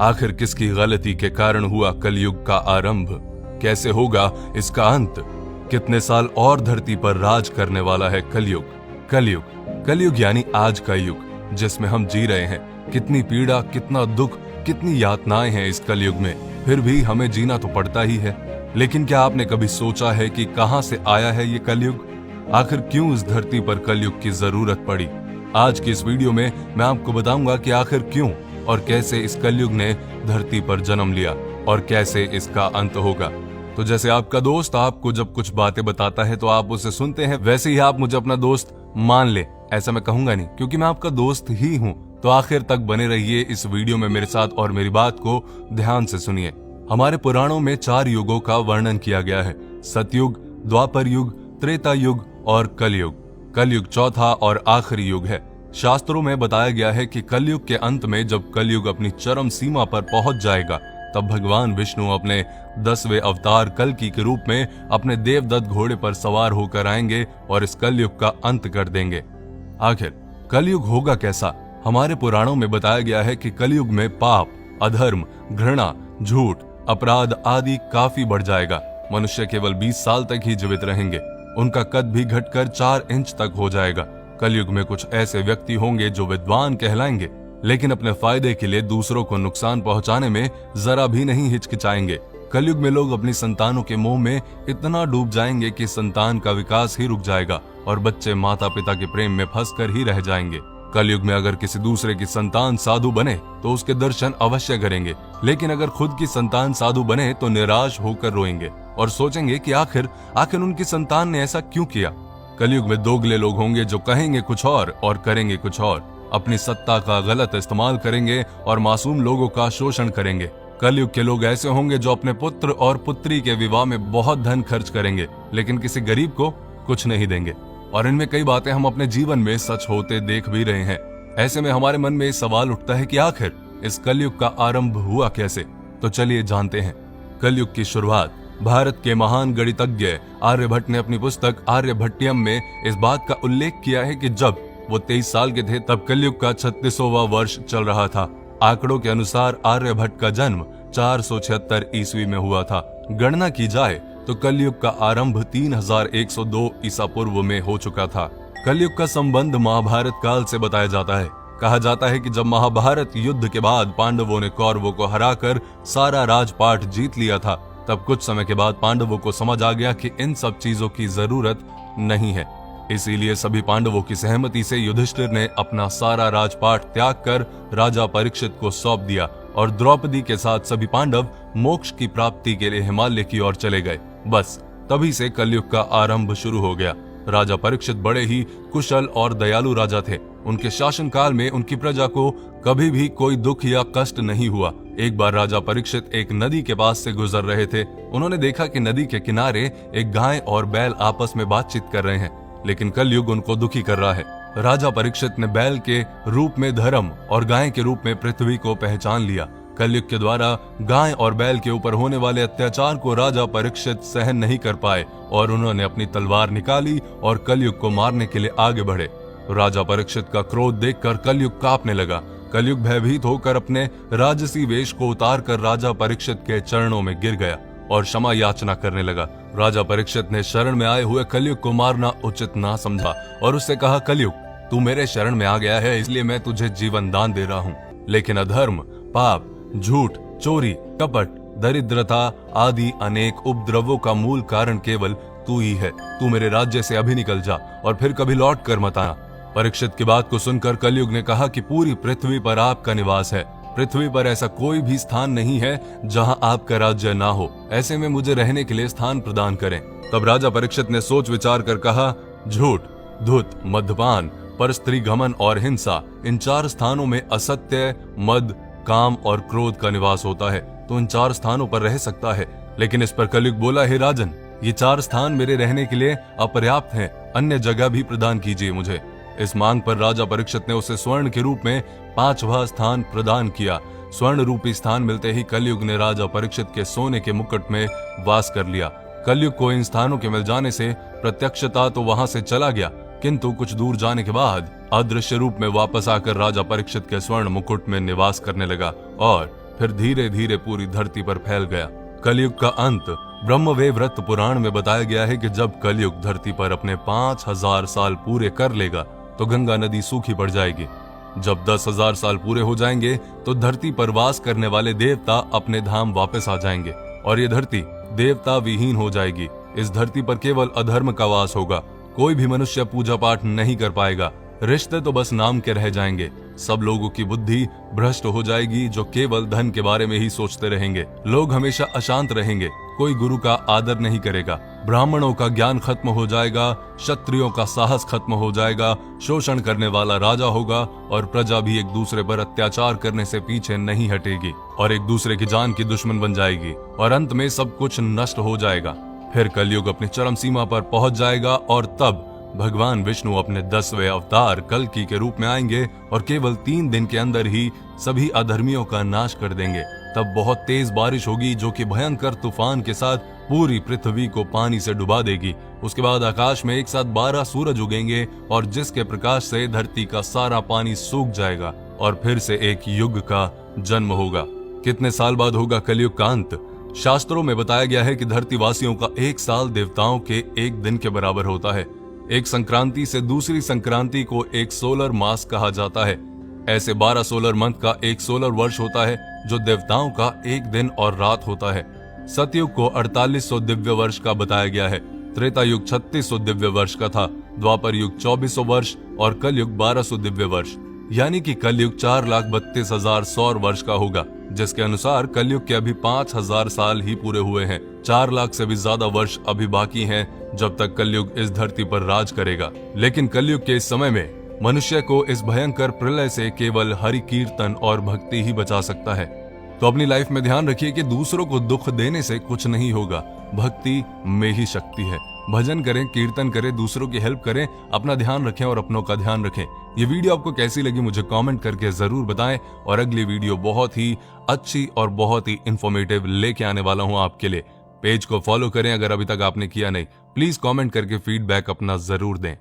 आखिर किसकी गलती के कारण हुआ कलयुग का आरंभ? कैसे होगा इसका अंत? कितने साल और धरती पर राज करने वाला है कलयुग? कलयुग यानी आज का युग जिसमें हम जी रहे हैं। कितनी पीड़ा, कितना दुख, कितनी यातनाएं हैं इस कलयुग में, फिर भी हमें जीना तो पड़ता ही है। लेकिन क्या आपने कभी सोचा है कि कहां से आया है ये कलयुग? आखिर क्यों इस धरती पर कलयुग की जरूरत पड़ी? आज की इस वीडियो में मैं आपको बताऊंगा कि आखिर क्यों और कैसे इस कलयुग ने धरती पर जन्म लिया और कैसे इसका अंत होगा। तो जैसे आपका दोस्त आपको जब कुछ बातें बताता है तो आप उसे सुनते हैं, वैसे ही आप मुझे अपना दोस्त मान ले, ऐसा मैं कहूंगा नहीं, क्योंकि मैं आपका दोस्त ही हूं। तो आखिर तक बने रहिए इस वीडियो में मेरे साथ और मेरी बात को ध्यान से सुनिए। हमारे पुराणों में 4 युगों का वर्णन किया गया है: सतयुग, द्वापर युग, त्रेता युग और कलयुग। कलयुग चौथा और आखिरी युग है। शास्त्रों में बताया गया है कि कलयुग के अंत में जब कलयुग अपनी चरम सीमा पर पहुंच जाएगा, तब भगवान विष्णु अपने 10वें अवतार कल्कि के रूप में अपने देवदत्त घोड़े पर सवार होकर आएंगे और इस कलयुग का अंत कर देंगे। आखिर कलयुग होगा कैसा? हमारे पुराणों में बताया गया है कि कलयुग में पाप, अधर्म, घृणा, झूठ, अपराध आदि काफी बढ़ जाएगा। मनुष्य केवल 20 साल तक ही जीवित रहेंगे। उनका कद भी घटकर 4 इंच तक हो जाएगा। कलयुग में कुछ ऐसे व्यक्ति होंगे जो विद्वान कहलाएंगे, लेकिन अपने फायदे के लिए दूसरों को नुकसान पहुंचाने में जरा भी नहीं हिचकिचाएंगे। कलयुग में लोग अपनी संतानों के मोह में इतना डूब जाएंगे कि संतान का विकास ही रुक जाएगा और बच्चे माता पिता के प्रेम में फंसकर ही रह जाएंगे। कलयुग में अगर किसी दूसरे की संतान साधु बने तो उसके दर्शन अवश्य करेंगे, लेकिन अगर खुद की संतान साधु बने तो निराश होकर रोएंगे और सोचेंगे कि आखिर उनकी संतान ने ऐसा क्यों किया। कलयुग में दोगले लोग होंगे जो कहेंगे कुछ और करेंगे कुछ और, अपनी सत्ता का गलत इस्तेमाल करेंगे और मासूम लोगों का शोषण करेंगे। कलयुग के लोग ऐसे होंगे जो अपने पुत्र और पुत्री के विवाह में बहुत धन खर्च करेंगे, लेकिन किसी गरीब को कुछ नहीं देंगे। और इनमें कई बातें हम अपने जीवन में सच होते देख भी रहे हैं। ऐसे में हमारे मन में सवाल उठता है कि आखिर इस कलयुग का आरंभ हुआ कैसे? तो चलिए जानते हैं। कलयुग की शुरुआत भारत के महान गणितज्ञ आर्यभट्ट ने अपनी पुस्तक आर्यभट्टियम में इस बात का उल्लेख किया है कि जब वो 23 साल के थे तब कलयुग का 36वां वर्ष चल रहा था। आंकड़ों के अनुसार आर्यभट्ट का जन्म 476 ईस्वी में हुआ था। गणना की जाए तो कलयुग का आरंभ 3102 ईसा पूर्व में हो चुका था। कलयुग का संबंध महाभारत काल से बताया जाता है। कहा जाता है कि जब महाभारत युद्ध के बाद पांडवों ने कौरवों को हराकर सारा राजपाट जीत लिया था, तब कुछ समय के बाद पांडवों को समझ आ गया कि इन सब चीजों की जरूरत नहीं है। इसीलिए सभी पांडवों की सहमति से युधिष्ठिर ने अपना सारा राजपाट त्याग कर राजा परीक्षित को सौंप दिया और द्रौपदी के साथ सभी पांडव मोक्ष की प्राप्ति के लिए हिमालय की ओर चले गए। बस तभी से कलयुग का आरंभ शुरू हो गया। राजा परीक्षित बड़े ही कुशल और दयालु राजा थे। उनके शासनकाल में उनकी प्रजा को कभी भी कोई दुख या कष्ट नहीं हुआ। एक बार राजा परीक्षित एक नदी के पास से गुजर रहे थे। उन्होंने देखा कि नदी के किनारे एक गाय और बैल आपस में बातचीत कर रहे हैं, लेकिन कलयुग उनको दुखी कर रहा है। राजा परीक्षित ने बैल के रूप में धर्म और गाय के रूप में पृथ्वी को पहचान लिया। कलयुग के द्वारा गाय और बैल के ऊपर होने वाले अत्याचार को राजा परीक्षित सहन नहीं कर पाए और उन्होंने अपनी तलवार निकाली और कलयुग को मारने के लिए आगे बढ़े। राजा परीक्षित का क्रोध देखकर कलयुग कांपने लगा। कलयुग भयभीत होकर अपने राजसी वेश को उतार कर राजा परीक्षित के चरणों में गिर गया और क्षमा याचना करने लगा। राजा परीक्षित ने शरण में आए हुए कलयुग को मारना उचित ना समझा और उससे कहा, कलयुग तू मेरे शरण में आ गया है, इसलिए मैं तुझे जीवन दान दे रहा हूँ, लेकिन अधर्म, पाप, झूठ, चोरी, कपट, दरिद्रता आदि अनेक उपद्रवों का मूल कारण केवल तू ही है। तू मेरे राज्य से अभी निकल जा और फिर कभी लौट कर मत आना। परीक्षित की बात को सुनकर कलयुग ने कहा कि पूरी पृथ्वी पर आपका निवास है। पृथ्वी पर ऐसा कोई भी स्थान नहीं है जहां आपका राज्य ना हो। ऐसे में मुझे रहने के लिए स्थान प्रदान करें। तब राजा परीक्षित ने सोच विचार कर कहा, झूठ, धूत, मद्यपान, परस्त्री घमन और हिंसा, इन 4 स्थानों में असत्य, मद, काम और क्रोध का निवास होता है, तो इन 4 स्थानों पर रह सकता है। लेकिन इस पर कलयुग बोला, हे राजन, ये 4 स्थान मेरे रहने के लिए अपर्याप्त हैं, अन्य जगह भी प्रदान कीजिए मुझे। इस मांग पर राजा परीक्षित ने उसे स्वर्ण के रूप में 5वां स्थान प्रदान किया। स्वर्ण रूपी स्थान मिलते ही कलयुग ने राजा परीक्षित के सोने के मुकुट में वास कर लिया। कलयुग को इन स्थानों के मिल जाने से प्रत्यक्षता तो वहां से चला गया, किंतु कुछ दूर जाने के बाद अदृश्य रूप में वापस आकर राजा परीक्षित के स्वर्ण मुकुट में निवास करने लगा और फिर धीरे धीरे पूरी धरती पर फैल गया। कलयुग का अंत ब्रह्मवैवर्त पुराण में बताया गया है कि जब कलयुग धरती पर अपने 5000 साल पूरे कर लेगा तो गंगा नदी सूखी पड़ जाएगी। जब 10,000 साल पूरे हो जाएंगे तो धरती पर वास करने वाले देवता अपने धाम वापस आ जाएंगे और ये धरती देवता विहीन हो जाएगी। इस धरती पर केवल अधर्म का वास होगा। कोई भी मनुष्य पूजा पाठ नहीं कर पाएगा। रिश्ते तो बस नाम के रह जाएंगे। सब लोगों की बुद्धि भ्रष्ट हो जाएगी जो केवल धन के बारे में ही सोचते रहेंगे। लोग हमेशा अशांत रहेंगे। कोई गुरु का आदर नहीं करेगा। ब्राह्मणों का ज्ञान खत्म हो जाएगा। क्षत्रियों का साहस खत्म हो जाएगा। शोषण करने वाला राजा होगा और प्रजा भी एक दूसरे पर अत्याचार करने से पीछे नहीं हटेगी और एक दूसरे की जान की दुश्मन बन जाएगी और अंत में सब कुछ नष्ट हो जाएगा। फिर कलयुग अपनी चरम सीमा पर पहुंच जाएगा और तब भगवान विष्णु अपने 10वें अवतार कल्कि के रूप में आएंगे और केवल 3 दिन के अंदर ही सभी अधर्मियों का नाश कर देंगे। तब बहुत तेज बारिश होगी जो कि भयंकर तूफान के साथ पूरी पृथ्वी को पानी से डुबा देगी। उसके बाद आकाश में एक साथ 12 सूरज उगेंगे और जिसके प्रकाश से धरती का सारा पानी सूख जाएगा और फिर से एक युग का जन्म होगा। कितने साल बाद होगा कलयुग का अंत? शास्त्रों में बताया गया है कि धरती वासियों का 1 साल देवताओं के 1 दिन के बराबर होता है। एक संक्रांति से दूसरी संक्रांति को एक सोलर मास कहा जाता है। ऐसे 12 सोलर मंथ का एक सोलर वर्ष होता है जो देवताओं का 1 दिन और रात होता है। सतयुग को 4800 दिव्य वर्ष का बताया गया है। त्रेता युग 3600 दिव्य वर्ष का था। द्वापर युग 2400 वर्ष और कलयुग 1200 दिव्य वर्ष, यानी कि कलयुग 4,32,000 सौर वर्ष का होगा, जिसके अनुसार कलयुग के अभी 5000 साल ही पूरे हुए हैं। 4 लाख से भी ज्यादा वर्ष अभी बाकी हैं जब तक कलयुग इस धरती पर राज करेगा। लेकिन कलयुग के इस समय में मनुष्य को इस भयंकर प्रलय से केवल हरि कीर्तन और भक्ति ही बचा सकता है। तो अपनी लाइफ में ध्यान रखिए कि दूसरों को दुख देने से कुछ नहीं होगा। भक्ति में ही शक्ति है। भजन करें, कीर्तन करें, दूसरों की हेल्प करें, अपना ध्यान रखें और अपनों का ध्यान रखें। ये वीडियो आपको कैसी लगी मुझे कमेंट करके जरूर बताएं और अगली वीडियो बहुत ही अच्छी और बहुत ही इंफॉर्मेटिव लेके आने वाला हूं आपके लिए। पेज को फॉलो करें अगर अभी तक आपने किया नहीं। प्लीज कमेंट करके फीडबैक अपना जरूर दें।